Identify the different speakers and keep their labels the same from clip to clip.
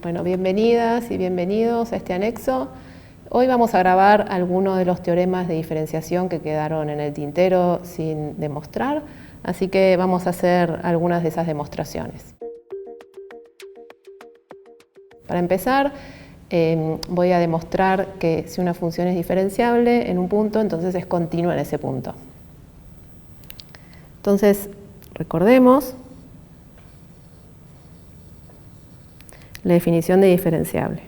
Speaker 1: Bueno, bienvenidas y bienvenidos a este anexo. Hoy vamos a grabar algunos de los teoremas de diferenciación que quedaron en el tintero sin demostrar, así que vamos a hacer algunas de esas demostraciones. Para empezar, voy a demostrar que si una función es diferenciable en un punto, entonces es continua en ese punto. Entonces, recordemos la definición de diferenciable.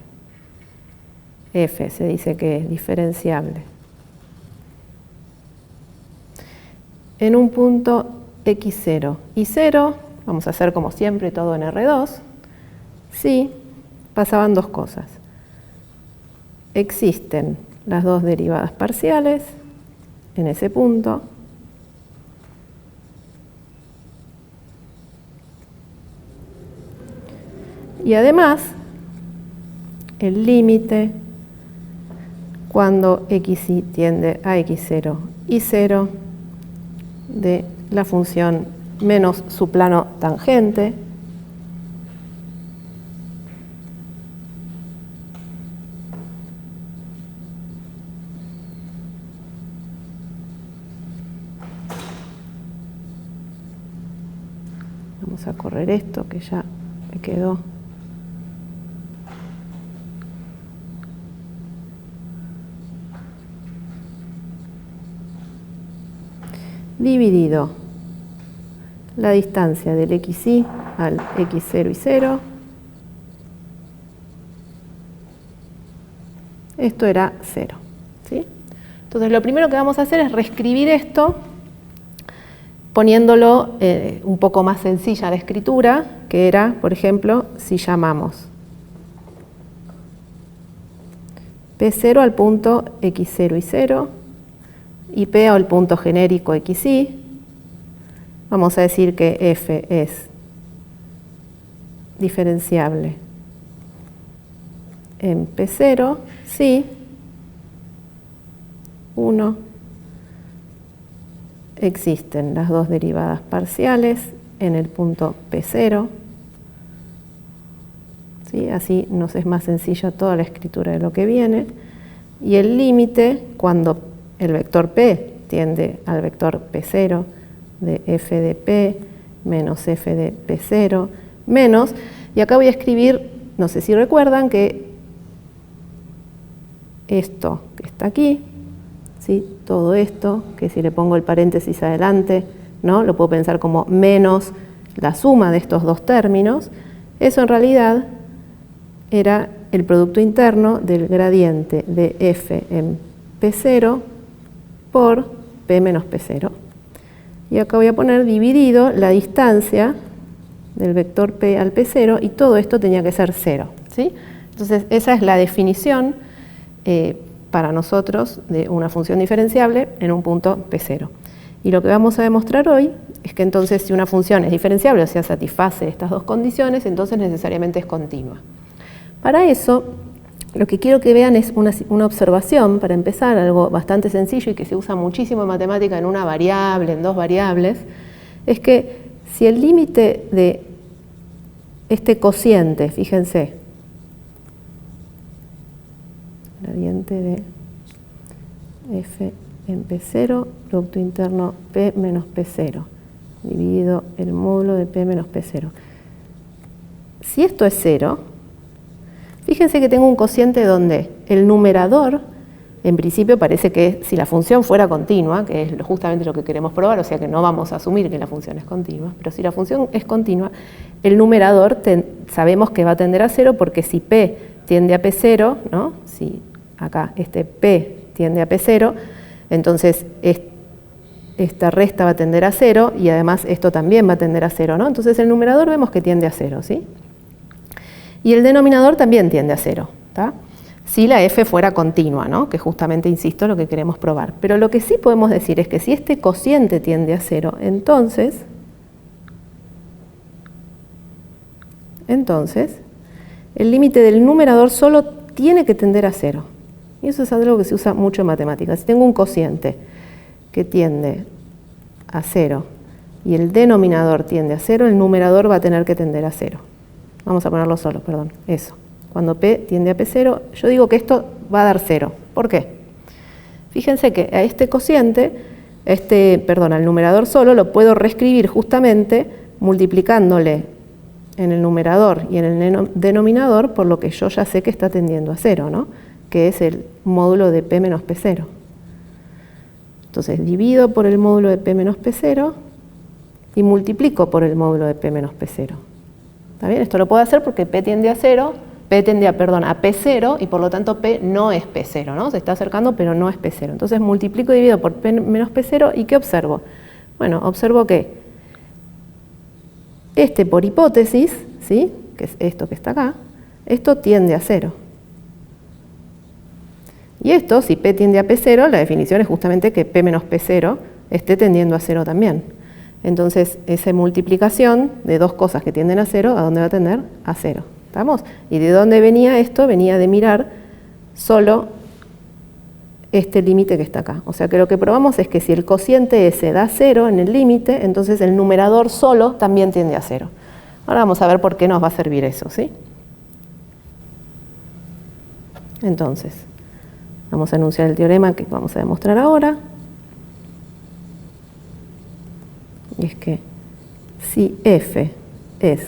Speaker 1: F se dice que es diferenciable en un punto x0 y 0, vamos a hacer como siempre todo en R2, si pasaban dos cosas. Existen las dos derivadas parciales en ese punto y además el límite cuando xy tiende a x0 y 0 de la función menos su plano tangente vamos a correr esto que ya me quedó dividido la distancia del xy al x0 y 0. Esto era 0. ¿Sí? Entonces lo primero que vamos a hacer es reescribir esto poniéndolo un poco más sencilla la escritura, que era, por ejemplo, si llamamos P0 al punto x0 y 0 y P al punto genérico xy, vamos a decir que F es diferenciable en P0 si 1 existen las dos derivadas parciales en el punto P0. ¿Sí? Así nos es más sencilla toda la escritura de lo que viene. Y el límite cuando el vector P tiende al vector P0 de f de P menos f de P0 menos, y acá voy a escribir, no sé si recuerdan, que esto que está aquí, ¿sí? Todo esto, que si le pongo el paréntesis adelante, ¿no? Lo puedo pensar como menos la suma de estos dos términos, eso en realidad era el producto interno del gradiente de f en P0 por P menos P0. Y acá voy a poner dividido la distancia del vector P al P0 y todo esto tenía que ser 0. ¿Sí? Entonces esa es la definición para nosotros de una función diferenciable en un punto P0. Y lo que vamos a demostrar hoy es que entonces si una función es diferenciable, o sea, satisface estas dos condiciones, entonces necesariamente es continua. Para eso, lo que quiero que vean es una observación, para empezar, algo bastante sencillo y que se usa muchísimo en matemática en una variable, en dos variables, es que si el límite de este cociente, fíjense, gradiente de f en P0, producto interno P menos P0, dividido el módulo de P menos P0. Si esto es 0, fíjense que tengo un cociente donde el numerador, en principio parece que si la función fuera continua, que es justamente lo que queremos probar, o sea que no vamos a asumir que la función es continua, pero si la función es continua, el numerador sabemos que va a tender a 0 porque si P tiende a P0, ¿no? Si acá este P tiende a P0, entonces esta resta va a tender a 0 y además esto también va a tender a 0, ¿no? Entonces el numerador vemos que tiende a 0, ¿sí? Y el denominador también tiende a 0, ¿tá? Si la f fuera continua, ¿no? Que justamente, insisto, lo que queremos probar. Pero lo que sí podemos decir es que si este cociente tiende a 0, entonces el límite del numerador solo tiene que tender a 0. Y eso es algo que se usa mucho en matemáticas. Si tengo un cociente que tiende a 0 y el denominador tiende a 0, el numerador va a tener que tender a 0. Vamos a ponerlo solo, perdón, eso. cuando P tiende a P0, yo digo que esto va a dar 0. ¿Por qué? Fíjense que a este cociente, al numerador solo, lo puedo reescribir justamente multiplicándole en el numerador y en el denominador por lo que yo ya sé que está tendiendo a 0, ¿no? Que es el módulo de P menos P0. Entonces divido por el módulo de P menos P0 y multiplico por el módulo de P menos P0. ¿Está bien? Esto lo puedo hacer porque P tiende a P0 y por lo tanto P no es P0, ¿no? Se está acercando pero no es P0. Entonces multiplico y divido por P menos P0 y ¿qué observo? Bueno, observo que por hipótesis, ¿sí? Que es esto que está acá, esto tiende a 0. Y esto, si P tiende a P0, la definición es justamente que P menos P0 esté tendiendo a 0 también. Entonces, esa multiplicación de dos cosas que tienden a 0, ¿a dónde va a tender? A 0. ¿Estamos? ¿Y de dónde venía esto? Venía de mirar solo este límite que está acá. O sea que lo que probamos es que si el cociente S da 0 en el límite, entonces el numerador solo también tiende a 0. Ahora vamos a ver por qué nos va a servir eso, ¿sí? Entonces, vamos a enunciar el teorema que vamos a demostrar ahora. Y es que si F es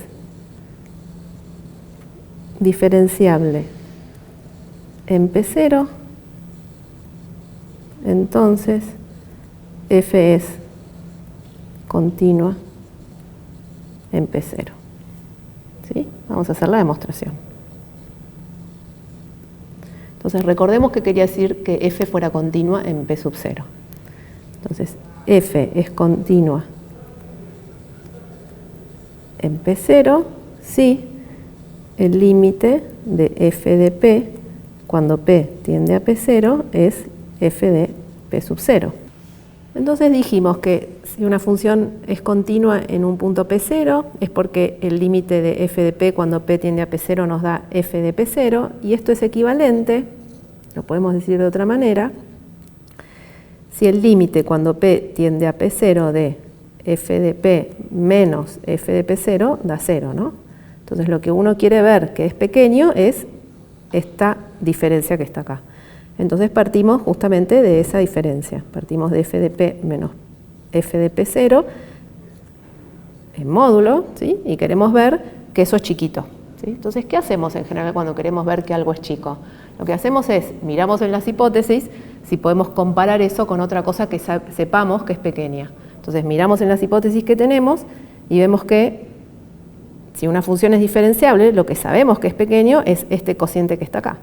Speaker 1: diferenciable en P0, entonces F es continua en P0. ¿Sí? Vamos a hacer la demostración. Entonces recordemos que quería decir que F fuera continua en P sub 0. Entonces F es continua en P0 si el límite de F de P cuando P tiende a P0 es F de P sub 0. Entonces dijimos que si una función es continua en un punto P0 es porque el límite de F de P cuando P tiende a P0 nos da F de P0 y esto es equivalente, lo podemos decir de otra manera, si el límite cuando P tiende a P0 de F de P menos F de P0 da 0, ¿no? Entonces lo que uno quiere ver que es pequeño es esta diferencia que está acá. Entonces partimos justamente de esa diferencia. Partimos de F de P menos F de P0 en módulo, ¿sí? Y queremos ver que eso es chiquito, ¿sí? Entonces, ¿qué hacemos en general cuando queremos ver que algo es chico? Lo que hacemos es, miramos en las hipótesis si podemos comparar eso con otra cosa que sepamos que es pequeña. Entonces miramos en las hipótesis que tenemos y vemos que si una función es diferenciable, lo que sabemos que es pequeño es este cociente que está acá.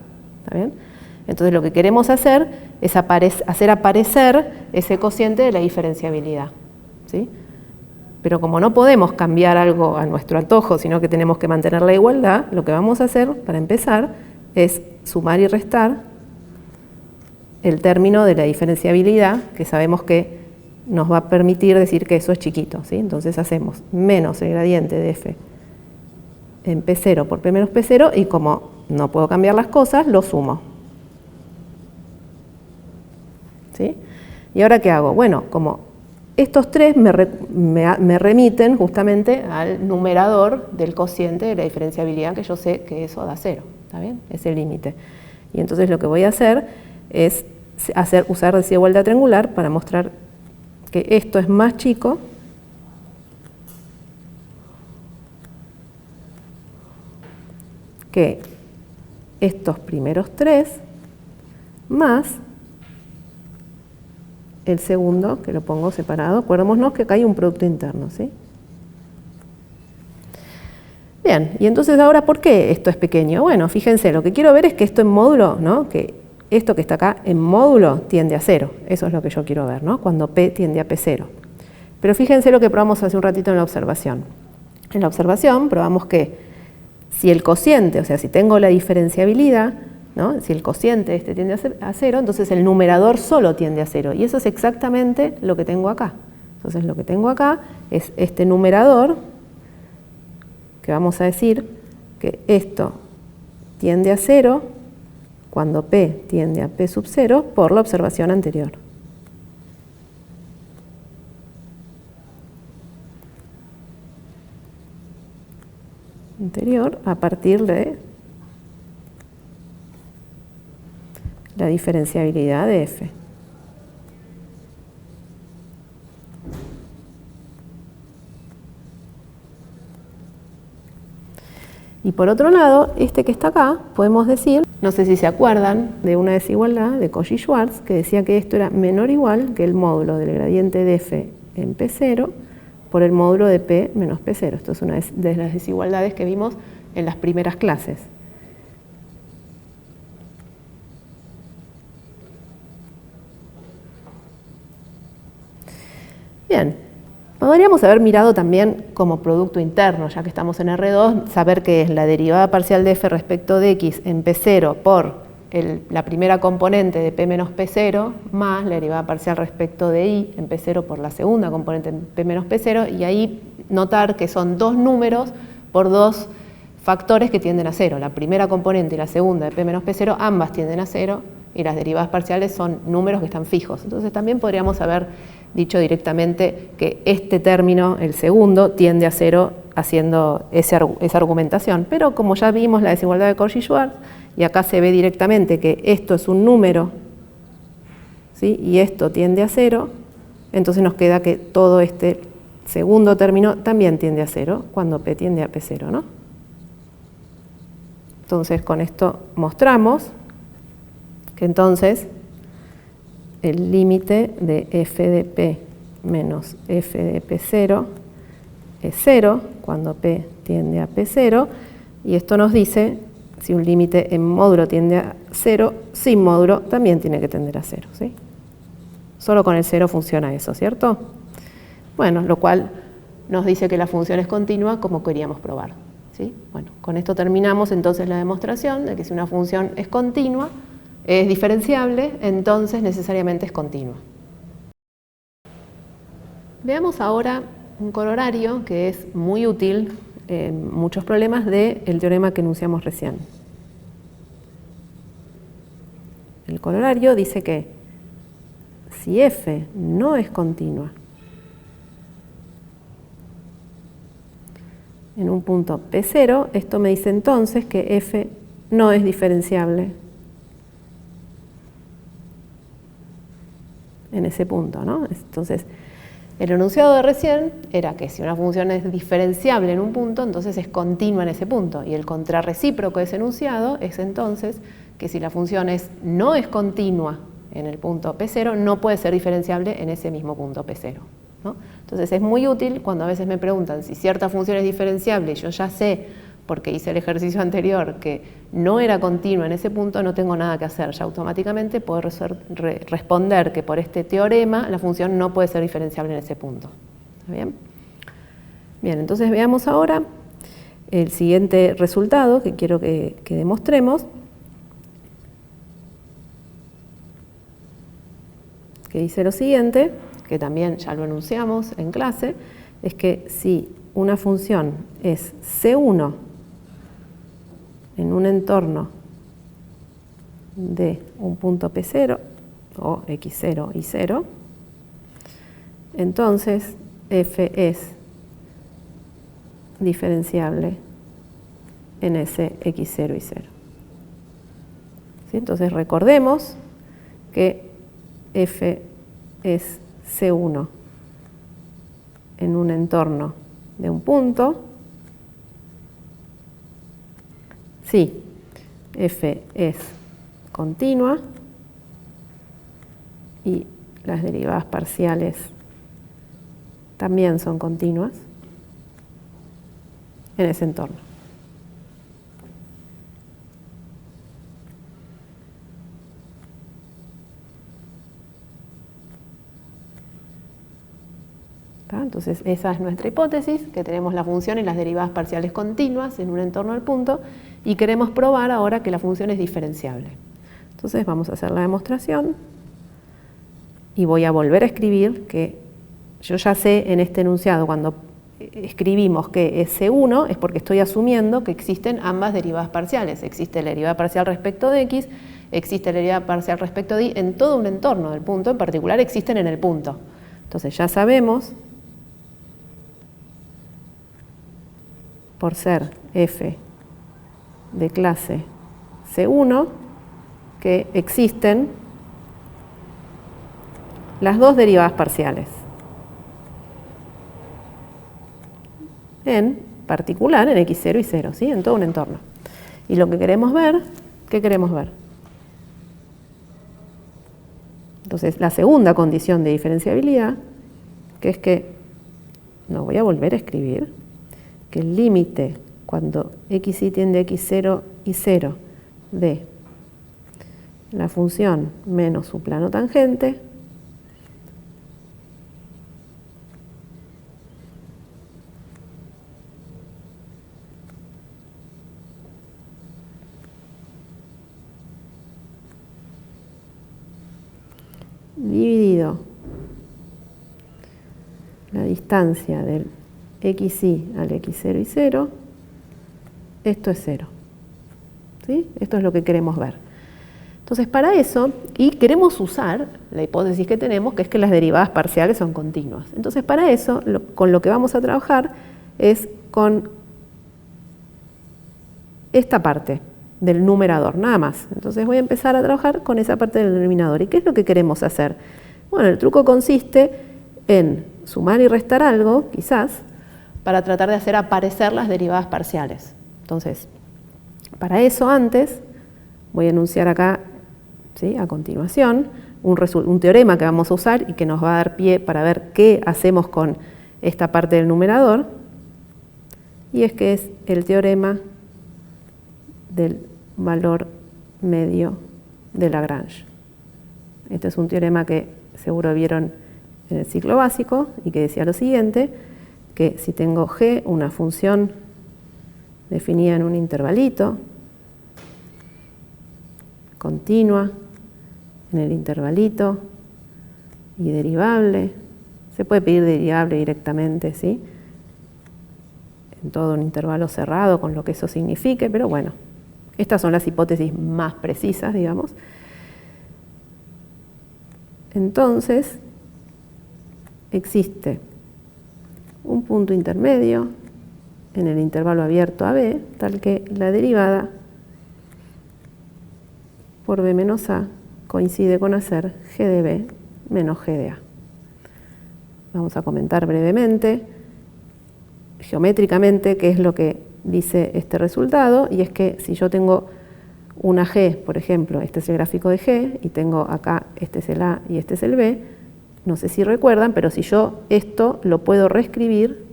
Speaker 1: ¿Está bien? Entonces lo que queremos hacer es hacer aparecer ese cociente de la diferenciabilidad, ¿sí? Pero como no podemos cambiar algo a nuestro antojo, sino que tenemos que mantener la igualdad, lo que vamos a hacer para empezar es sumar y restar el término de la diferenciabilidad, que sabemos que nos va a permitir decir que eso es chiquito, ¿sí? Entonces hacemos menos el gradiente de F en P0 por P menos P0 y como no puedo cambiar las cosas, lo sumo. ¿Sí? ¿Y ahora qué hago? Bueno, como estos tres me remiten justamente al numerador del cociente de la diferenciabilidad, que yo sé que eso da 0, ¿está bien? Es el límite. Y entonces lo que voy a hacer es usar desigualdad triangular para mostrar que esto es más chico que estos primeros tres más el segundo, que lo pongo separado. Acordémonos que acá hay un producto interno, ¿sí? Bien, y entonces ahora, ¿por qué esto es pequeño? Bueno, fíjense, lo que quiero ver es que esto en módulo, ¿no? Que esto que está acá en módulo tiende a 0. Eso es lo que yo quiero ver, ¿no? Cuando P tiende a P0. Pero fíjense lo que probamos hace un ratito en la observación. En la observación probamos que si el cociente, o sea, si tengo la diferenciabilidad, ¿no? Si el cociente tiende a 0, entonces el numerador solo tiende a 0. Y eso es exactamente lo que tengo acá. Entonces lo que tengo acá es este numerador, que vamos a decir que esto tiende a 0 cuando P tiende a P sub 0 por la observación anterior. A partir de la diferenciabilidad de f. Y por otro lado, este que está acá, podemos decir, no sé si se acuerdan de una desigualdad de Cauchy-Schwarz, que decía que esto era menor o igual que el módulo del gradiente de f en P0 por el módulo de P menos P0. Esto es una de las desigualdades que vimos en las primeras clases. Bien, podríamos haber mirado también como producto interno, ya que estamos en R2, saber que es la derivada parcial de f respecto de x en P0 por la primera componente de P menos P0 más la derivada parcial respecto de y en P0 por la segunda componente en P menos P0, y ahí notar que son dos números por dos factores que tienden a cero. La primera componente y la segunda de P menos P0 ambas tienden a cero, y las derivadas parciales son números que están fijos. Entonces también podríamos haber dicho directamente que este término, el segundo, tiende a cero haciendo esa argumentación. Pero como ya vimos la desigualdad de Cauchy-Schwarz, y acá se ve directamente que esto es un número, ¿sí? Y esto tiende a cero, entonces nos queda que todo este segundo término también tiende a cero cuando P tiende a P0, ¿no? Entonces con esto mostramos que entonces el límite de f de P menos f de P0 es 0 cuando P tiende a P0, y esto nos dice si un límite en módulo tiende a 0, sin módulo también tiene que tender a 0, ¿sí? Solo con el 0 funciona eso, ¿cierto? Bueno, lo cual nos dice que la función es continua como queríamos probar, ¿sí? Bueno, con esto terminamos entonces la demostración de que si una función es continua, es diferenciable, entonces necesariamente es continua. Veamos ahora un corolario que es muy útil en muchos problemas del teorema que enunciamos recién. El corolario dice que si f no es continua en un punto P0, esto me dice entonces que f no es diferenciable en ese punto, ¿no? Entonces, el enunciado de recién era que si una función es diferenciable en un punto, entonces es continua en ese punto. Y el contrarrecíproco de ese enunciado es entonces que si la función no es continua en el punto P0, no puede ser diferenciable en ese mismo punto P0, ¿no? Entonces es muy útil cuando a veces me preguntan si cierta función es diferenciable y yo ya sé, porque hice el ejercicio anterior, que no era continua en ese punto, no tengo nada que hacer. Ya automáticamente puedo responder que por este teorema la función no puede ser diferenciable en ese punto. ¿Está bien? Bien, entonces veamos ahora el siguiente resultado que quiero que demostremos, que dice lo siguiente, que también ya lo enunciamos en clase, es que si una función es C1 en un entorno de un punto P0 o x0 y 0, entonces f es diferenciable en ese x0 y 0. ¿Sí? Entonces recordemos que f es C1 en un entorno de un punto si f es continua y las derivadas parciales también son continuas en ese entorno. Entonces esa es nuestra hipótesis, que tenemos la función y las derivadas parciales continuas en un entorno del punto, y queremos probar ahora que la función es diferenciable. Entonces vamos a hacer la demostración y voy a volver a escribir que yo ya sé en este enunciado cuando escribimos que es C1 es porque estoy asumiendo que existen ambas derivadas parciales. Existe la derivada parcial respecto de x, existe la derivada parcial respecto de y en todo un entorno del punto, en particular existen en el punto. Entonces ya sabemos, por ser f de clase C1, que existen las dos derivadas parciales. En particular en x0 y 0, ¿sí? En todo un entorno. Y lo que queremos ver, ¿qué queremos ver? Entonces, la segunda condición de diferenciabilidad, que es que, no voy a volver a escribir, que el límite cuando xy tiende a x0 y 0 de la función menos su plano tangente dividido la distancia del xy al x0 y 0, esto es 0. ¿Sí? Esto es lo que queremos ver. Entonces, para eso, y queremos usar la hipótesis que tenemos, que es que las derivadas parciales son continuas. Entonces, para eso, con lo que vamos a trabajar es con esta parte del numerador, nada más. Entonces voy a empezar a trabajar con esa parte del denominador. ¿Y qué es lo que queremos hacer? Bueno, el truco consiste en sumar y restar algo, quizás, para tratar de hacer aparecer las derivadas parciales. Entonces, para eso antes voy a enunciar acá, ¿sí?, a continuación, un teorema que vamos a usar y que nos va a dar pie para ver qué hacemos con esta parte del numerador, y es que es el teorema del valor medio de Lagrange. Este es un teorema que seguro vieron en el ciclo básico y que decía lo siguiente, que si tengo g, una función definida en un intervalito, continua en el intervalito y derivable, se puede pedir derivable directamente, ¿sí?, en todo un intervalo cerrado con lo que eso signifique, pero bueno, estas son las hipótesis más precisas, digamos. Entonces, existe un punto intermedio en el intervalo abierto a b, tal que la derivada por b menos a coincide con hacer g de b menos g de a. Vamos a comentar brevemente, geométricamente, qué es lo que dice este resultado, y es que si yo tengo una g, por ejemplo, este es el gráfico de g, y tengo acá, este es el a y este es el b, no sé si recuerdan, pero si yo esto lo puedo reescribir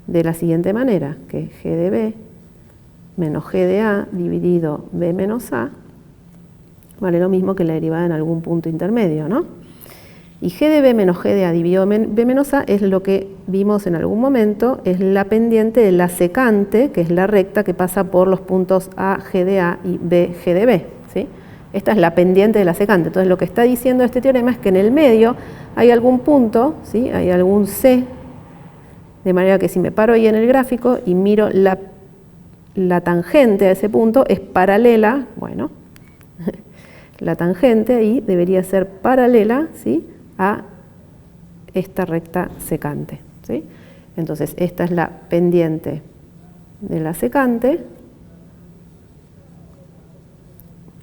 Speaker 1: de la siguiente manera, que g de b menos g de a dividido b menos a, vale lo mismo que la derivada en algún punto intermedio, ¿no? Y g de b menos g de a dividido b menos a es lo que vimos en algún momento, es la pendiente de la secante, que es la recta que pasa por los puntos a, g de a y b, g de b, ¿sí? Esta es la pendiente de la secante. Entonces lo que está diciendo este teorema es que en el medio hay algún punto, ¿sí?, hay algún c, de manera que si me paro ahí en el gráfico y miro la tangente a ese punto es paralela, bueno, la tangente ahí debería ser paralela, ¿sí?, a esta recta secante, ¿sí? Entonces esta es la pendiente de la secante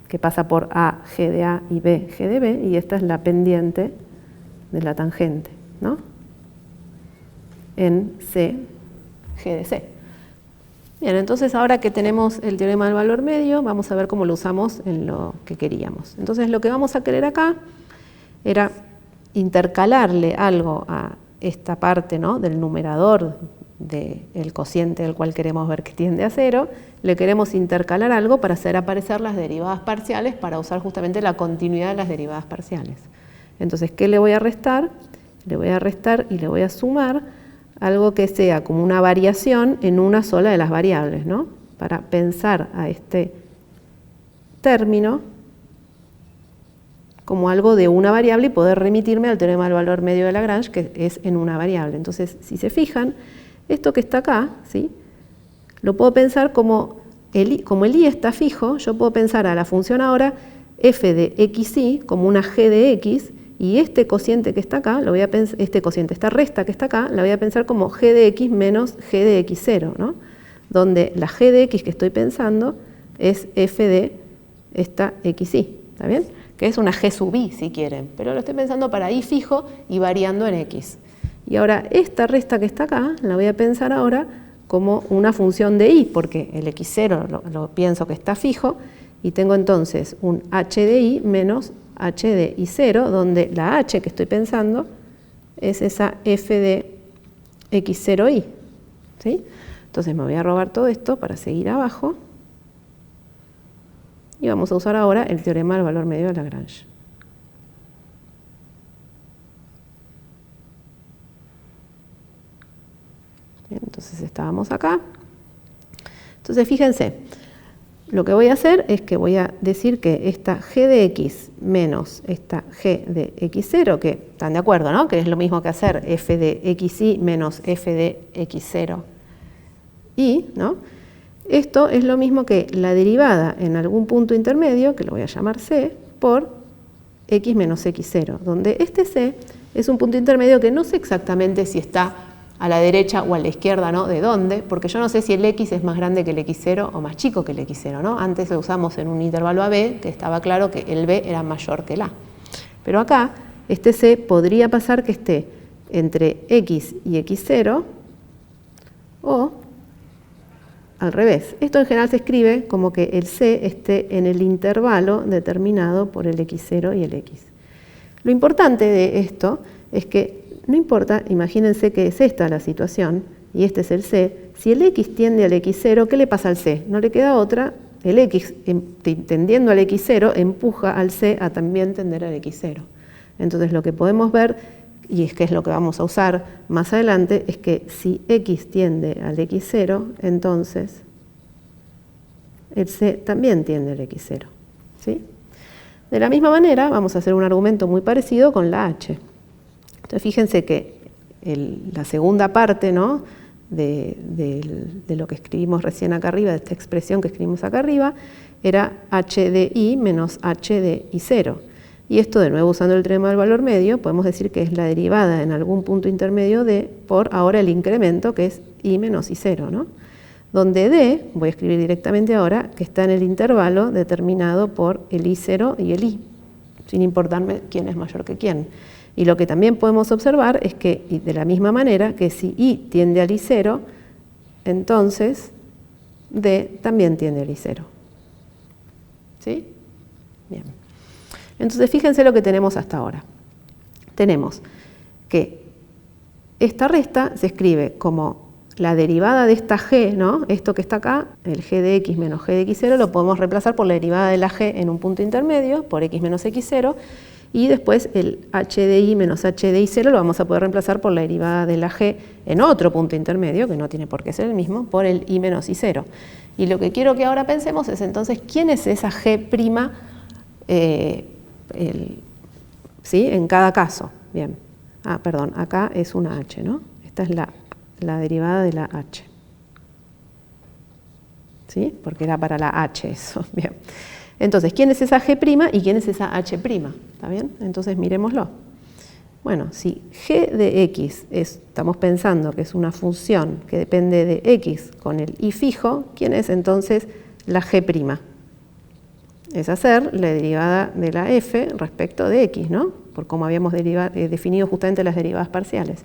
Speaker 1: que pasa por a, g de a y b, g de b, y esta es la pendiente de la tangente, ¿no?, en c, g de c. Bien, entonces ahora que tenemos el teorema del valor medio, vamos a ver cómo lo usamos en lo que queríamos. Entonces lo que vamos a querer acá era intercalarle algo a esta parte, ¿no?, del numerador del cociente del cual queremos ver que tiende a 0, le queremos intercalar algo para hacer aparecer las derivadas parciales, para usar justamente la continuidad de las derivadas parciales. Entonces, ¿qué le voy a restar? Le voy a restar y le voy a sumar algo que sea como una variación en una sola de las variables, ¿no?, para pensar a este término como algo de una variable y poder remitirme al teorema del valor medio de Lagrange, que es en una variable. Entonces, si se fijan, esto que está acá, ¿sí?, lo puedo pensar como el i está fijo, yo puedo pensar a la función ahora f de xy como una g de x, y este cociente que está acá, lo voy a pensar, esta resta que está acá, la voy a pensar como g de x menos g de x0, ¿no? donde la g de x que estoy pensando es f de esta xy, ¿está bien? Que es una g sub i, si quieren, pero lo estoy pensando para i fijo y variando en x. Y ahora esta resta que está acá, la voy a pensar ahora como una función de i, porque el x0 lo pienso que está fijo, y tengo entonces un h de i menos h de i0, donde la h que estoy pensando es esa f de x0i, ¿sí? Entonces me voy a robar todo esto para seguir abajo, y vamos a usar ahora el teorema del valor medio de Lagrange. Bien, entonces estábamos acá. Entonces fíjense, lo que voy a hacer es que voy a decir que esta g de x menos esta g de x0, que están de acuerdo, ¿no? Que es lo mismo que hacer f de xy menos f de x0 y, ¿no? Esto es lo mismo que la derivada en algún punto intermedio, que lo voy a llamar c, por x menos x0, donde este c es un punto intermedio que no sé exactamente si está a la derecha o a la izquierda, ¿no? ¿De dónde? Porque yo no sé si el x es más grande que el x0 o más chico que el x0, ¿no? Antes lo usamos en un intervalo AB, que estaba claro que el b era mayor que el a. Pero acá, este c podría pasar que esté entre x y x0 o al revés. Esto en general se escribe como que el c esté en el intervalo determinado por el x0 y el x. Lo importante de esto es que no importa, imagínense que es esta la situación, y este es el c, si el x tiende al x0, ¿qué le pasa al c? No le queda otra, el x tendiendo al x0 empuja al c a también tender al x0. Entonces lo que podemos ver, y es que es lo que vamos a usar más adelante, es que si x tiende al x0, entonces el c también tiende al x0, ¿sí? De la misma manera vamos a hacer un argumento muy parecido con la h. Entonces fíjense que la segunda parte, ¿no? de lo que escribimos recién acá arriba, de esta expresión que escribimos acá arriba, era h de i menos h de i0. Y esto, de nuevo usando el teorema del valor medio, podemos decir que es la derivada en algún punto intermedio de por ahora el incremento, que es i menos i0, ¿no? Donde d, voy a escribir directamente ahora, que está en el intervalo determinado por el i0 y el i, sin importarme quién es mayor que quién. Y lo que también podemos observar es que, y de la misma manera, que si i tiende al i0, entonces d también tiende al i0. ¿Sí? Bien. Entonces fíjense lo que tenemos hasta ahora. Tenemos que esta resta se escribe como la derivada de esta g, ¿no? Esto que está acá, el g de x menos g de x0, lo podemos reemplazar por la derivada de la g en un punto intermedio, por x menos x0, y después el h de i menos h de i0 lo vamos a poder reemplazar por la derivada de la g en otro punto intermedio, que no tiene por qué ser el mismo, por el i menos i0. Y lo que quiero que ahora pensemos es entonces, ¿quién es esa g', ¿sí? En cada caso? Bien. Perdón, acá es una h, ¿no? Esta es la derivada de la h. ¿Sí? Porque era para la h eso. Bien. Entonces, ¿quién es esa g' y quién es esa h'? ¿Está bien? Entonces, miremoslo. Bueno, si g de x estamos pensando que es una función que depende de x con el i fijo, ¿quién es entonces la g'? Es hacer la derivada de la f respecto de x, ¿no? Por cómo habíamos definido justamente las derivadas parciales.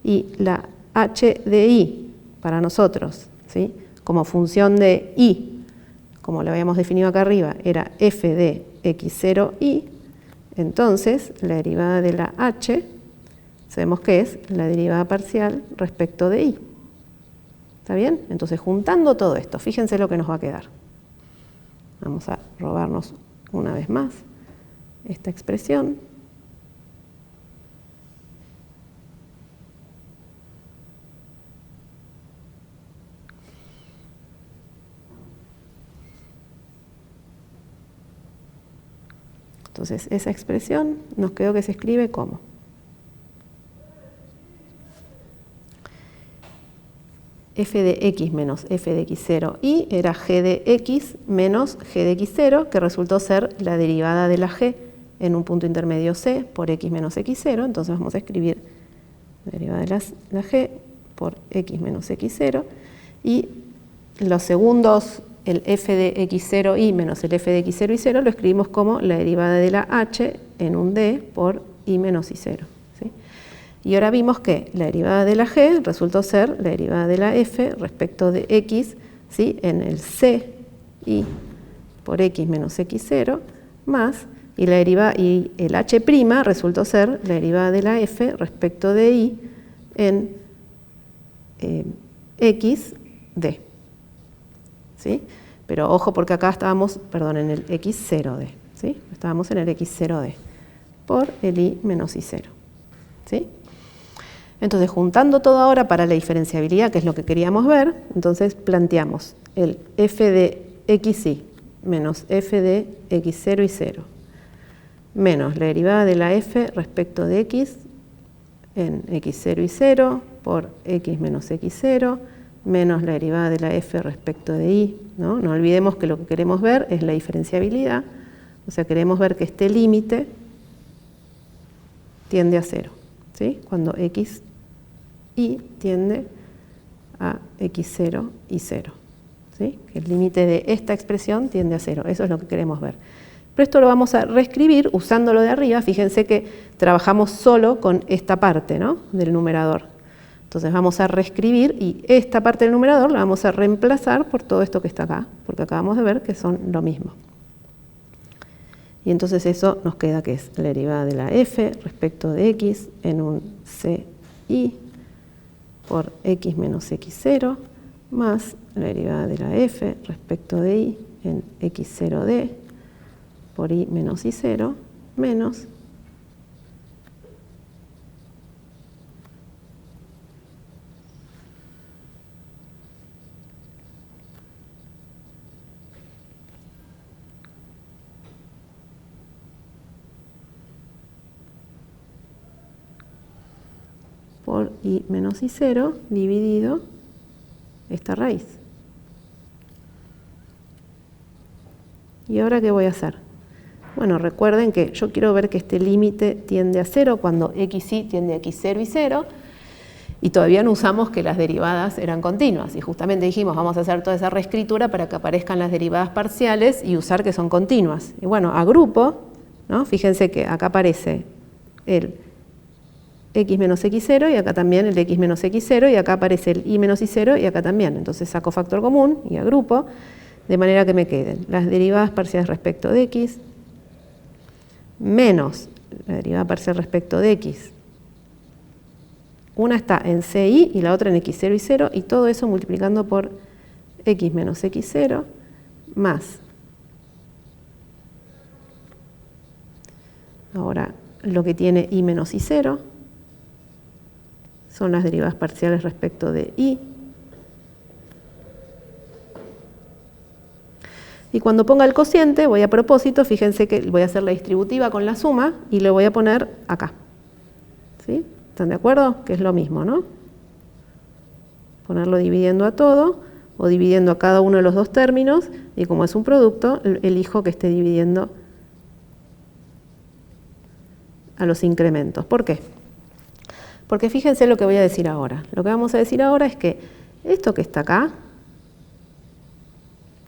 Speaker 1: Y la h de i para nosotros, ¿sí? Como función de i, como lo habíamos definido acá arriba, era f de x0i, entonces la derivada de la h, sabemos que es la derivada parcial respecto de i. ¿Está bien? Entonces, juntando todo esto, fíjense lo que nos va a quedar. Vamos a robarnos una vez más esta expresión. Entonces, esa expresión nos quedó que se escribe como f de x menos f de x0i era g de x menos g de x0, que resultó ser la derivada de la g en un punto intermedio c por x menos x0. Entonces vamos a escribir la derivada de la g por x menos x0, y los segundos, el f de x0y menos el f de x0 y 0, lo escribimos como la derivada de la h en un d por y menos y0. ¿Sí? Y ahora vimos que la derivada de la g resultó ser la derivada de la f respecto de x, ¿sí? En el c y por x menos x0 más, y el h' resultó ser la derivada de la f respecto de y en x d. ¿Sí? Pero ojo porque acá estábamos, en el x0d. ¿Sí? Estábamos en el x0d por el y menos y0. ¿Sí? Entonces, juntando todo ahora para la diferenciabilidad, que es lo que queríamos ver, entonces planteamos el f de xy menos f de x0 y 0 menos la derivada de la f respecto de x en x0 y 0 por x menos x0 menos la derivada de la f respecto de y. No olvidemos que lo que queremos ver es la diferenciabilidad, o sea, queremos ver que este límite tiende a 0, ¿sí? Cuando x y tiende a x0 y 0. ¿Sí? Que el límite de esta expresión tiende a 0, eso es lo que queremos ver. Pero esto lo vamos a reescribir usando lo de arriba. Fíjense que trabajamos solo con esta parte, ¿no? Del numerador. Entonces vamos a reescribir y esta parte del numerador la vamos a reemplazar por todo esto que está acá, porque acabamos de ver que son lo mismo. Y entonces eso nos queda que es la derivada de la f respecto de x en un ci por x menos x0 más la derivada de la f respecto de y en x0d por y menos y0 menos por y menos y0 dividido esta raíz. ¿Y ahora qué voy a hacer? Bueno, recuerden que yo quiero ver que este límite tiende a 0 cuando xy tiende a x0 y 0, y todavía no usamos que las derivadas eran continuas, y justamente dijimos vamos a hacer toda esa reescritura para que aparezcan las derivadas parciales y usar que son continuas. Y bueno, agrupo, ¿no? Fíjense que acá aparece el x menos x0 y acá también el x menos x0 y acá aparece el y menos y0 y acá también. Entonces saco factor común y agrupo de manera que me queden las derivadas parciales respecto de x menos la derivada parcial respecto de x. Una está en ci y la otra en x0 y 0 y todo eso multiplicando por x menos x0 más. Ahora lo que tiene y menos y0 son las derivadas parciales respecto de y. Y cuando ponga el cociente, voy a propósito, fíjense que voy a hacer la distributiva con la suma y le voy a poner acá. ¿Sí? ¿Están de acuerdo? Que es lo mismo, ¿no? Ponerlo dividiendo a todo o dividiendo a cada uno de los dos términos y como es un producto, elijo que esté dividiendo a los incrementos. ¿Por qué? Porque fíjense lo que voy a decir ahora. Lo que vamos a decir ahora es que esto que está acá,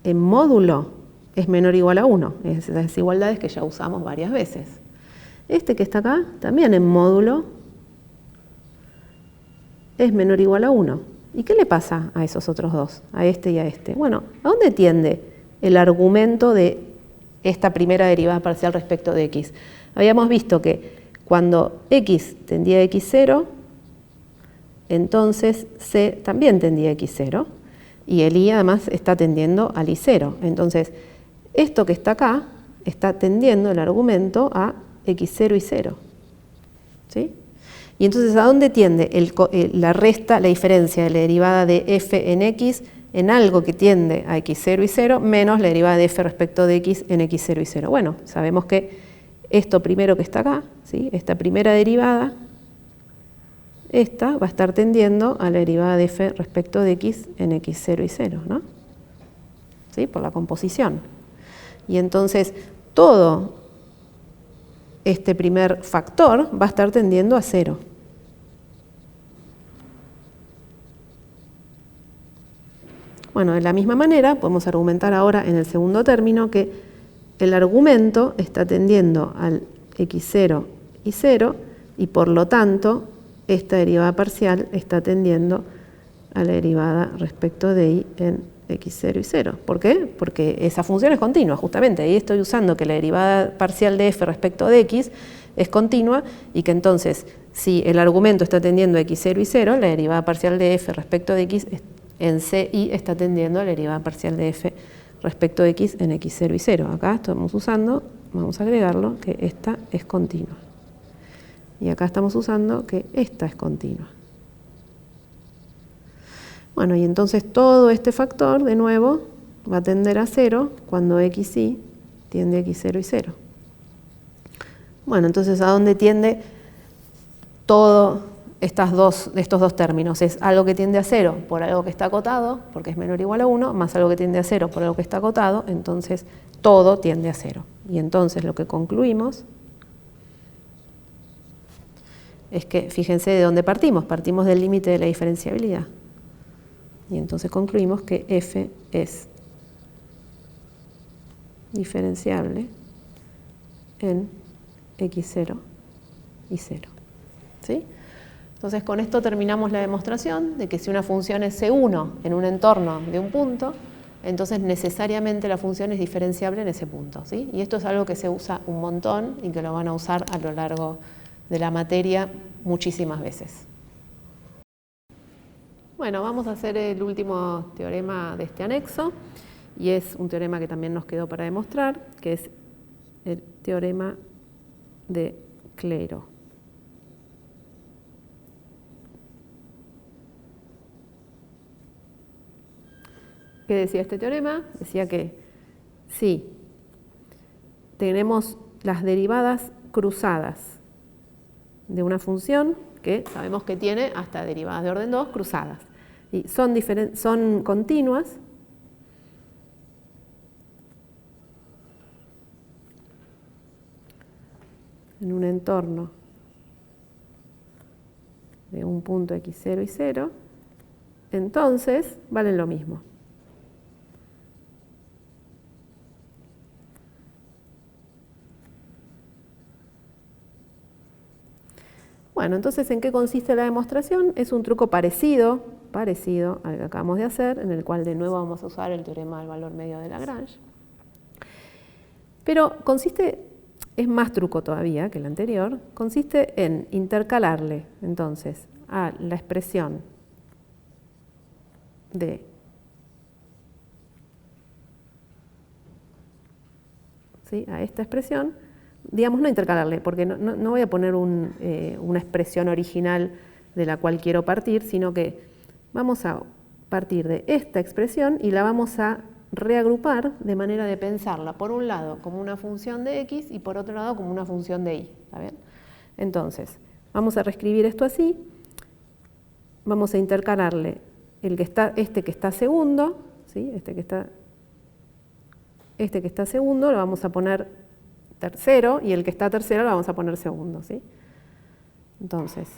Speaker 1: en módulo, es menor o igual a 1. Es esas desigualdades que ya usamos varias veces. Este que está acá, también en módulo, es menor o igual a 1. ¿Y qué le pasa a esos otros dos? A este y a este. Bueno, ¿a dónde tiende el argumento de esta primera derivada parcial respecto de x? Habíamos visto que cuando x tendía a x0, entonces c también tendía a x0, y el y además está tendiendo al y0. Entonces, esto que está acá está tendiendo el argumento a x0 y 0. ¿Sí? Y entonces, ¿a dónde tiende la diferencia de la derivada de f en x en algo que tiende a x0 y 0 menos la derivada de f respecto de x en x0 y 0? Bueno, sabemos que esto primero que está acá, ¿sí? Esta primera derivada, esta va a estar tendiendo a la derivada de f respecto de x en x0 y 0, ¿no? ¿Sí? Por la composición. Y entonces todo este primer factor va a estar tendiendo a 0. Bueno, de la misma manera podemos argumentar ahora en el segundo término que el argumento está tendiendo al x0 y 0 y por lo tanto esta derivada parcial está tendiendo a la derivada respecto de y en x0 y 0. ¿Por qué? Porque esa función es continua, justamente. Ahí estoy usando que la derivada parcial de f respecto de x es continua y que entonces, si el argumento está tendiendo a x0 y 0, la derivada parcial de f respecto de x en c y está tendiendo a la derivada parcial de f respecto de x en x0 y 0. Acá estamos usando, vamos a agregarlo, que esta es continua. Y acá estamos usando que esta es continua. Bueno, y entonces todo este factor, de nuevo, va a tender a 0 cuando xy tiende a x0 y 0. Bueno, entonces, ¿a dónde tiende todo estos dos términos? Es algo que tiende a 0 por algo que está acotado, porque es menor o igual a 1, más algo que tiende a 0 por algo que está acotado, entonces todo tiende a 0. Y entonces lo que concluimos es que, fíjense de dónde partimos del límite de la diferenciabilidad. Y entonces concluimos que f es diferenciable en x0 y 0. ¿Sí? Entonces con esto terminamos la demostración de que si una función es C1 en un entorno de un punto, entonces necesariamente la función es diferenciable en ese punto. ¿Sí? Y esto es algo que se usa un montón y que lo van a usar a lo largo de la materia muchísimas veces. Bueno, vamos a hacer el último teorema de este anexo, y es un teorema que también nos quedó para demostrar, que es el teorema de Clairaut. ¿Qué decía este teorema? Decía que si tenemos las derivadas cruzadas de una función, que sabemos que tiene hasta derivadas de orden 2 cruzadas, y son continuas, en un entorno de un punto x0 y 0, entonces valen lo mismo. Bueno, entonces, ¿en qué consiste la demostración? Es un truco parecido al que acabamos de hacer, en el cual de nuevo vamos a usar el teorema del valor medio de Lagrange. Pero es más truco todavía que el anterior, consiste en intercalarle, entonces, a la expresión de a esta expresión, digamos, no intercalarle, porque no voy a poner una expresión original de la cual quiero partir, sino que vamos a partir de esta expresión y la vamos a reagrupar de manera de pensarla, por un lado, como una función de x y por otro lado, como una función de y. ¿Está bien? Entonces, vamos a reescribir esto así. Vamos a intercalarle este que está segundo, ¿sí? Este que está segundo lo vamos a poner tercero, y el que está tercero lo vamos a poner segundo, ¿sí? Entonces,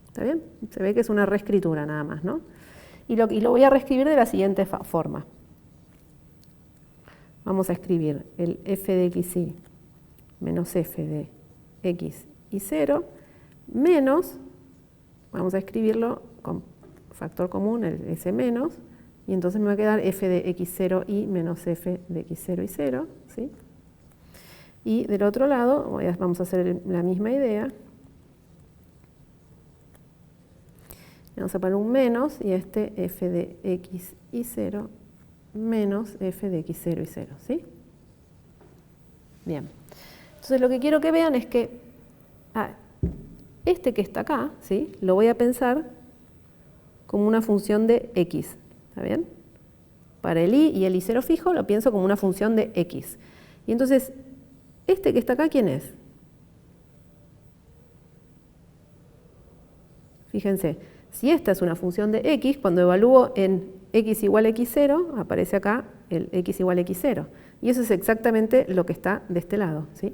Speaker 1: ¿está bien? Se ve que es una reescritura nada más, ¿no? Y lo voy a reescribir de la siguiente forma. Vamos a escribir el f de xy menos f de x y 0 menos, vamos a escribirlo con factor común, el s menos, y entonces me va a quedar f de x0 y menos f de x0 y 0, ¿sí? Y del otro lado vamos a hacer la misma idea. Vamos a poner un menos y este f de x y 0 menos f de x0 y 0, ¿sí? Bien. Entonces lo que quiero que vean es que este que está acá, ¿sí? Lo voy a pensar como una función de x, ¿está bien? Para el y y el y0 fijo lo pienso como una función de x. Y entonces, este que está acá, ¿quién es? Fíjense, si esta es una función de x, cuando evalúo en x igual a x0, aparece acá el x igual a x0. Y eso es exactamente lo que está de este lado, ¿sí?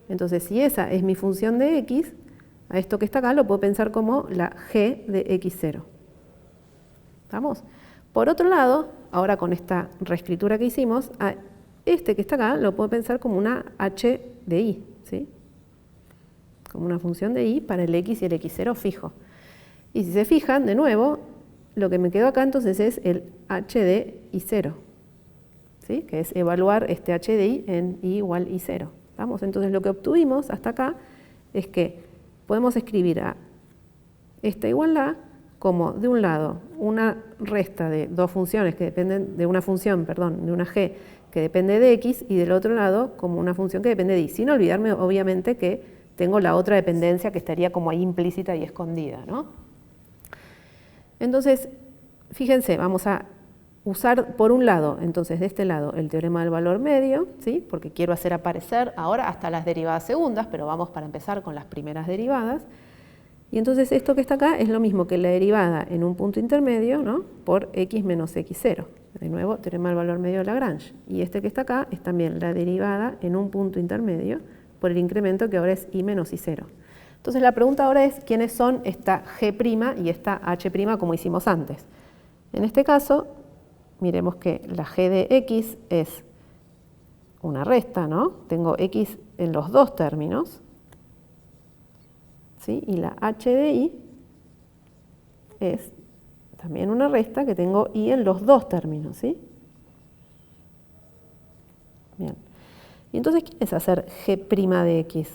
Speaker 1: Entonces, si esa es mi función de x, a esto que está acá lo puedo pensar como la g de x0. ¿Estamos? Por otro lado, ahora con esta reescritura que hicimos, a este que está acá lo puedo pensar como una h de y, ¿sí? Como una función de y para el x y el x0 fijo. Y si se fijan, de nuevo, lo que me quedó acá entonces es el h de y0, ¿sí? Que es evaluar este h de y en y igual y0. ¿Vamos? Entonces lo que obtuvimos hasta acá es que podemos escribir a esta igualdad como, de un lado, una resta de dos funciones que dependen de una función, perdón, de una g que depende de x, y del otro lado como una función que depende de y, sin olvidarme obviamente que tengo la otra dependencia que estaría como ahí implícita y escondida, ¿no? Entonces, fíjense, vamos a usar por un lado, entonces de este lado, el teorema del valor medio, ¿sí? Porque quiero hacer aparecer ahora hasta las derivadas segundas, pero vamos para empezar con las primeras derivadas. Y entonces esto que está acá es lo mismo que la derivada en un punto intermedio, ¿no? Por x menos x0. De nuevo, teorema del valor medio de Lagrange. Y este que está acá es también la derivada en un punto intermedio por el incremento que ahora es y menos y0. Entonces la pregunta ahora es quiénes son esta g' y esta h' como hicimos antes. En este caso, miremos que la g de x es una resta, ¿no? Tengo x en los dos términos, ¿sí? Y la h de y es también una resta que tengo y en los dos términos, ¿sí? Bien. Y entonces, ¿qué es hacer g' de x?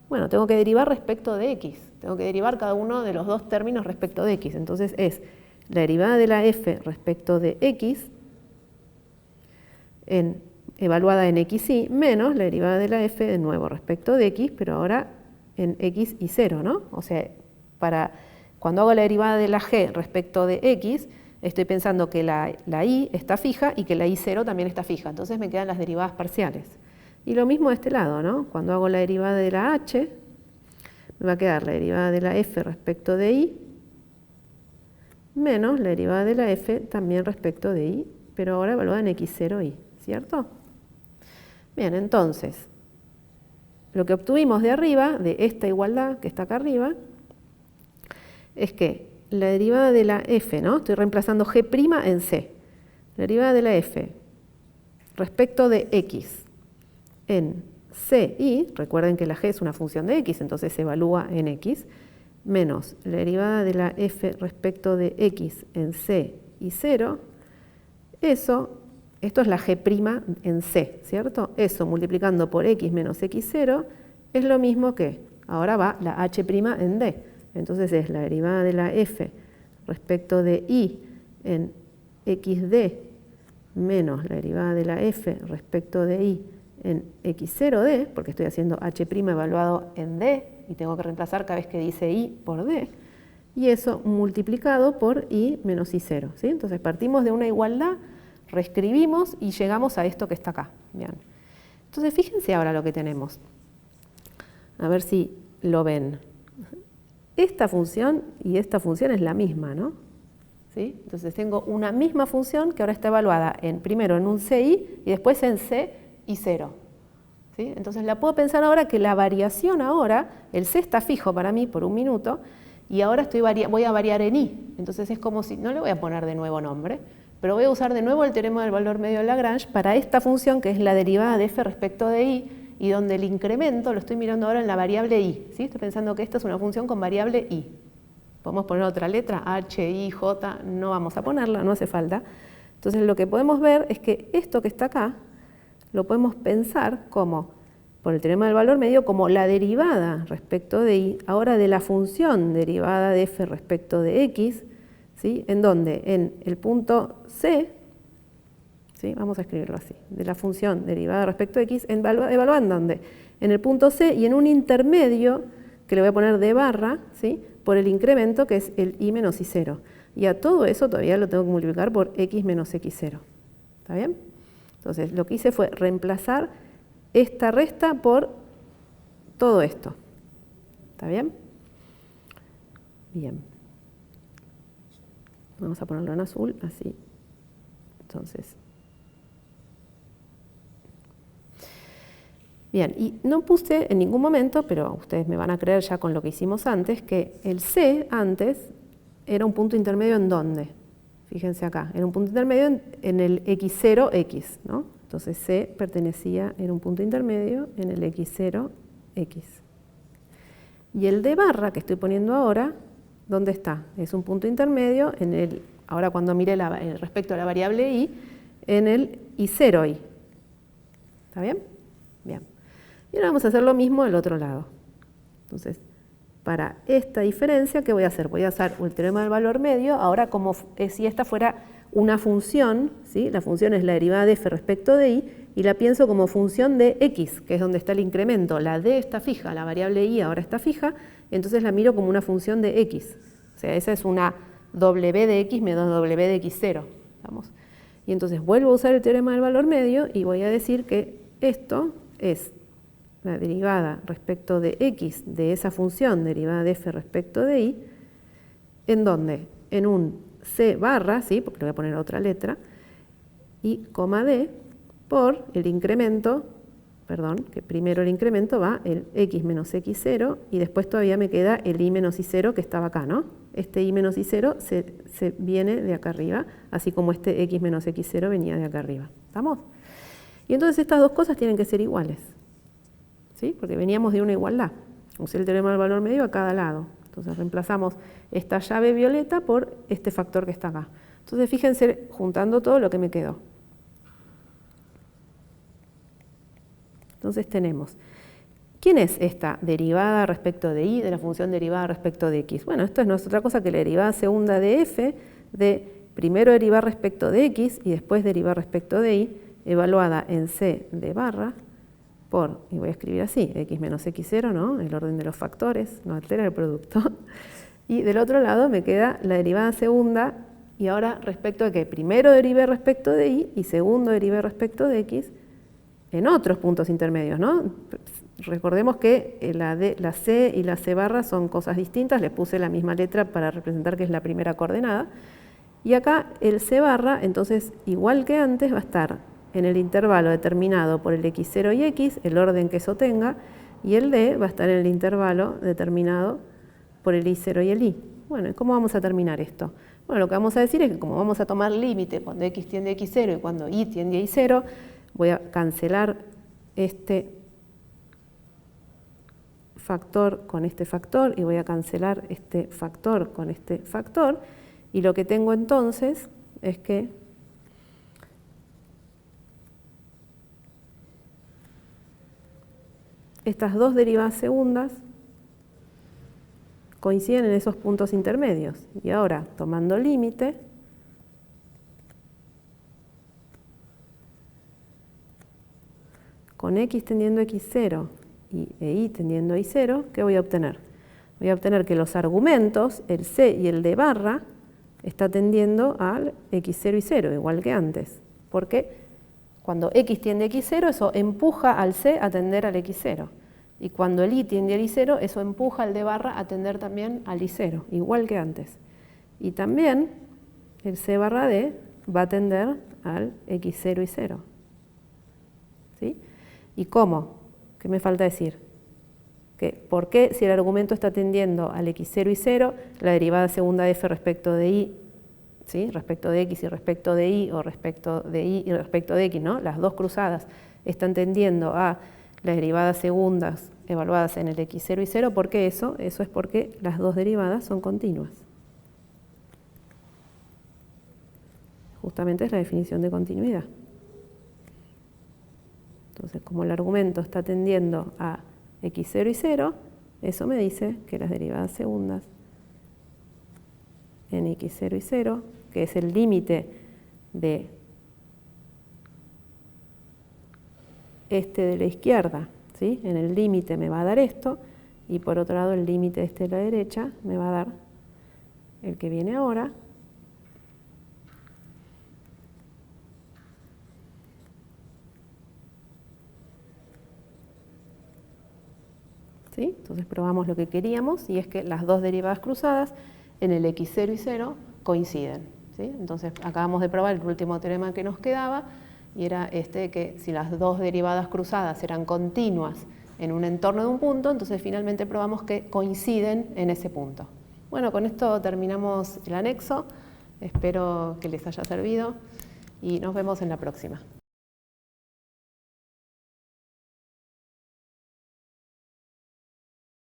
Speaker 1: Bueno, tengo que derivar respecto de x. Tengo que derivar cada uno de los dos términos respecto de x. Entonces es la derivada de la f respecto de x evaluada en xy menos la derivada de la f de nuevo respecto de x, pero ahora en x y 0, ¿no? O sea, cuando hago la derivada de la g respecto de x, estoy pensando que la y está fija y que la y0 también está fija. Entonces me quedan las derivadas parciales. Y lo mismo de este lado, ¿no? Cuando hago la derivada de la h, me va a quedar la derivada de la f respecto de y menos la derivada de la f también respecto de y, pero ahora evaluada en x0y, ¿cierto? Bien, entonces, lo que obtuvimos de arriba, de esta igualdad que está acá arriba, es que la derivada de la f, ¿no? Estoy reemplazando g' en c. La derivada de la f respecto de x en ci, recuerden que la g es una función de x, entonces se evalúa en x, menos la derivada de la f respecto de x en c y 0, esto es la g' en c, ¿cierto? Eso multiplicando por x menos x0 es lo mismo que, ahora va la h' en d. Entonces es la derivada de la f respecto de y en xd menos la derivada de la f respecto de y en x0d, porque estoy haciendo h' evaluado en d y tengo que reemplazar cada vez que dice y por d, y eso multiplicado por y menos y0, ¿sí? Entonces partimos de una igualdad, reescribimos y llegamos a esto que está acá. Bien. Entonces fíjense ahora lo que tenemos. A ver si lo ven. Esta función y esta función es la misma, ¿no? ¿Sí? Entonces tengo una misma función que ahora está evaluada primero en un ci y después en c y 0. ¿Sí? Entonces la puedo pensar ahora que la variación ahora, el c está fijo para mí por un minuto y ahora voy a variar en y. Entonces es como si, no le voy a poner de nuevo nombre, pero voy a usar de nuevo el teorema del valor medio de Lagrange para esta función que es la derivada de f respecto de y donde el incremento lo estoy mirando ahora en la variable y. ¿Sí? Estoy pensando que esta es una función con variable y. Podemos poner otra letra, h, i, j, no vamos a ponerla, no hace falta. Entonces lo que podemos ver es que esto que está acá lo podemos pensar como, por el teorema del valor medio, como la derivada respecto de y, ahora de la función derivada de f respecto de x, ¿sí? ¿En dónde? En el punto c, ¿sí? Vamos a escribirlo así, de la función derivada respecto de x, evaluando ¿dónde? En el punto c y en un intermedio, que le voy a poner de barra, ¿sí? Por el incremento que es el y menos y0. Y a todo eso todavía lo tengo que multiplicar por x menos x0. ¿Está bien? Entonces lo que hice fue reemplazar esta resta por todo esto. ¿Está bien? Bien. Vamos a ponerlo en azul, así. Entonces, Bien, y no puse en ningún momento, pero ustedes me van a creer ya con lo que hicimos antes, que el C antes era un punto intermedio ¿en dónde? Fíjense acá, era un punto intermedio en el x0, x, ¿no? Entonces C pertenecía, era un punto intermedio en el x0, x. Y el D barra que estoy poniendo ahora, ¿dónde está? Es un punto intermedio en el, ahora cuando mire respecto a la variable y, en el i0, i. ¿Está bien? Bien. Y ahora vamos a hacer lo mismo del otro lado. Entonces, para esta diferencia, ¿qué voy a hacer? Voy a usar el teorema del valor medio, ahora como si esta fuera una función, ¿sí? La función es la derivada de f respecto de y la pienso como función de x, que es donde está el incremento. La d está fija, la variable y ahora está fija, entonces la miro como una función de x. O sea, esa es una w de x menos w de x0. ¿Vamos? Y entonces vuelvo a usar el teorema del valor medio y voy a decir que esto es la derivada respecto de x de esa función derivada de f respecto de y, ¿en dónde? En un c barra, ¿sí? Porque le voy a poner otra letra, y coma d por el incremento, perdón, que primero el incremento va el x menos x0 y después todavía me queda el y menos y0 que estaba acá, ¿no? Este y menos y0 se viene de acá arriba, así como este x menos x0 venía de acá arriba. ¿Estamos? Y entonces estas dos cosas tienen que ser iguales, ¿sí? Porque veníamos de una igualdad. Usé el teorema del valor medio a cada lado. Entonces reemplazamos esta llave violeta por este factor que está acá. Entonces fíjense, juntando todo lo que me quedó. Entonces tenemos, ¿quién es esta derivada respecto de y de la función derivada respecto de x? Bueno, esto no es otra cosa que la derivada segunda de f de primero derivar respecto de x y después derivar respecto de y, evaluada en c de barra por, y voy a escribir así, x menos x0, ¿no? El orden de los factores, no altera el producto. Y del otro lado me queda la derivada segunda, y ahora respecto a que primero derivé respecto de y segundo derivé respecto de x, en otros puntos intermedios, ¿no? Recordemos que la C y la C barra son cosas distintas, les puse la misma letra para representar que es la primera coordenada. Y acá el C barra, entonces, igual que antes, va a estar en el intervalo determinado por el x0 y x, el orden que eso tenga, y el D va a estar en el intervalo determinado por el i0 y el i. Bueno, ¿y cómo vamos a terminar esto? Bueno, lo que vamos a decir es que como vamos a tomar límite cuando x tiende a x0 y cuando y tiende a y0, voy a cancelar este factor con este factor y voy a cancelar este factor con este factor, y lo que tengo entonces es que estas dos derivadas segundas coinciden en esos puntos intermedios. Y ahora, tomando límite, con x tendiendo a x0 e y tendiendo a y0, ¿qué voy a obtener? Voy a obtener que los argumentos, el c y el d barra, está tendiendo al x0 y 0, igual que antes. Porque cuando x tiende a x0, eso empuja al c a tender al x0. Y cuando el y tiende al y0, eso empuja al d barra a tender también al y0, igual que antes. Y también el c barra d va a tender al x0 y 0. ¿Sí? ¿Y cómo? ¿Qué me falta decir? ¿Por qué si el argumento está tendiendo al x0 y 0, la derivada segunda de f respecto de y, ¿sí? Respecto de x y respecto de y, o respecto de y y respecto de x, ¿no? Las dos cruzadas están tendiendo a las derivadas segundas evaluadas en el x0 y 0, ¿por qué eso? Eso es porque las dos derivadas son continuas. Justamente es la definición de continuidad. Entonces, como el argumento está tendiendo a x0 y 0, eso me dice que las derivadas segundas en x0 y 0, que es el límite de este de la izquierda, ¿sí? En el límite me va a dar esto, y por otro lado el límite este de la derecha me va a dar el que viene ahora, ¿sí? Entonces probamos lo que queríamos, y es que las dos derivadas cruzadas en el x0 y 0 coinciden, ¿sí? Entonces acabamos de probar el último teorema que nos quedaba, y era que si las dos derivadas cruzadas eran continuas en un entorno de un punto, entonces finalmente probamos que coinciden en ese punto. Bueno, con esto terminamos el anexo, espero que les haya servido y nos vemos en la próxima.